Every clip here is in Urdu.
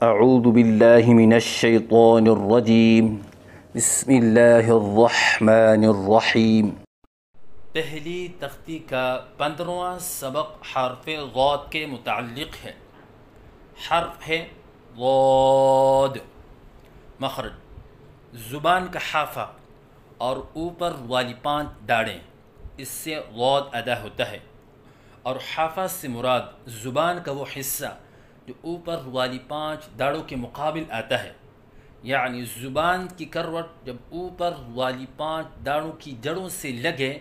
اعوذ باللہ من الشیطان الرجیم بسم اللہ الرحمن الرحیم۔ پہلی تختی کا 15واں سبق حرف ضاد کے متعلق ہے۔ حرف ہے ضاد، مخرج زبان کا حافہ اور اوپر والی 5 داڑیں، اس سے ضاد ادا ہوتا ہے، اور حافہ سے مراد زبان کا وہ حصہ جو اوپر والی 5 داڑوں کے مقابل آتا ہے، یعنی زبان کی کروٹ جب اوپر والی 5 داڑوں کی جڑوں سے لگے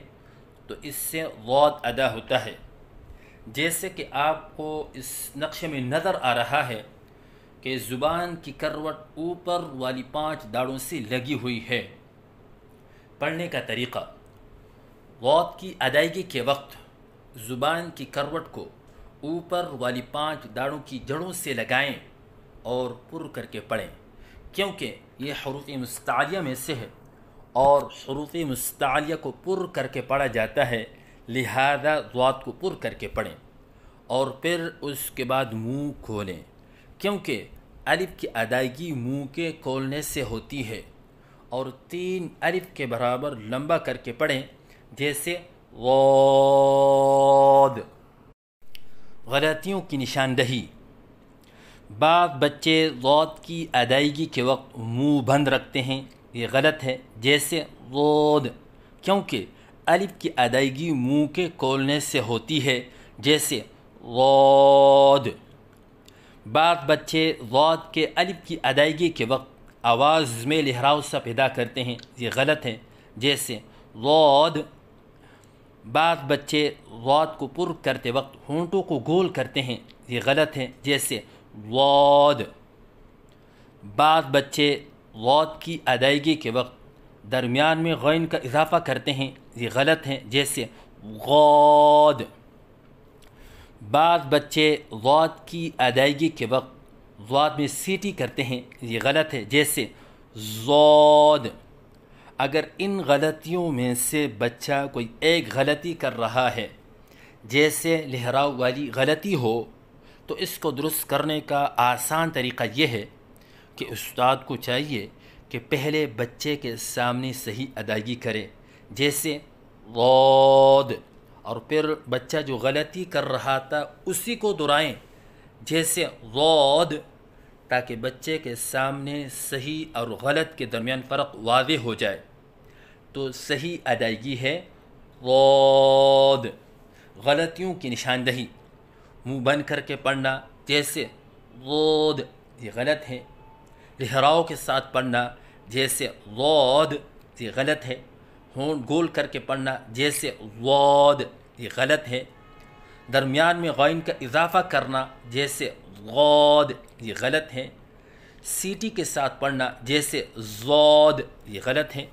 تو اس سے ضاد ادا ہوتا ہے۔ جیسے کہ آپ کو اس نقشے میں نظر آ رہا ہے کہ زبان کی کروٹ اوپر والی 5 داڑوں سے لگی ہوئی ہے۔ پڑھنے کا طریقہ: ضاد کی ادائیگی کے وقت زبان کی کروٹ کو اوپر والی 5 داڑوں کی جڑوں سے لگائیں اور پر کر کے پڑھیں، کیونکہ یہ حروف مستعلیہ میں سے ہے اور حروف مستعلیہ کو پر کر کے پڑھا جاتا ہے، لہذا ضاد کو پر کر کے پڑھیں اور پھر اس کے بعد منہ کھولیں، کیونکہ الف کی ادائیگی منہ کے کھولنے سے ہوتی ہے، اور 3 الف کے برابر لمبا کر کے پڑھیں، جیسے ضاد۔ غلطیوں کی نشاندہی: بعض بچے ضاد کی ادائیگی کے وقت منہ بند رکھتے ہیں، یہ غلط ہے، جیسے ضاد، کیونکہ الف کی ادائیگی منہ کے کھولنے سے ہوتی ہے، جیسے ضاد۔ بعض بچے ضاد کے الف کی ادائیگی کے وقت آواز میں لہراؤ سا پیدا کرتے ہیں، یہ غلط ہے، جیسے ضاد۔ بعض بچے ضاد کو پر کرتے وقت ہونٹوں کو گول کرتے ہیں، یہ غلط ہے، جیسے ضاد۔ بعض بچے ضاد کی ادائیگی کے وقت درمیان میں غین کا اضافہ کرتے ہیں، یہ غلط ہے، جیسے غاد۔ بعض بچے ضاد کی ادائیگی کے وقت ضاد میں سیٹی کرتے ہیں، یہ غلط ہے، جیسے ضاد۔ اگر ان غلطیوں میں سے بچہ کوئی ایک غلطی کر رہا ہے، جیسے لہراؤ والی غلطی ہو، تو اس کو درست کرنے کا آسان طریقہ یہ ہے کہ استاد کو چاہیے کہ پہلے بچے کے سامنے صحیح ادائیگی کرے، جیسے ضاد، اور پھر بچہ جو غلطی کر رہا تھا اسی کو دہرائیں، جیسے ضاد، تاکہ بچے کے سامنے صحیح اور غلط کے درمیان فرق واضح ہو جائے۔ تو صحیح ادائیگی ہے ضاد۔ غلطیوں کی نشاندہی: منہ بند کر کے پڑھنا، جیسے ضاد، یہ غلط ہے۔ لہراؤ کے ساتھ پڑھنا، جیسے ضاد، یہ غلط ہے۔ ہونٹ گول کر کے پڑھنا، جیسے ضاد، یہ غلط ہے۔ درمیان میں غین کا اضافہ کرنا، جیسے ضاد، یہ غلط ہے۔ سیٹی کے ساتھ پڑھنا، جیسے ضاد، یہ غلط ہے۔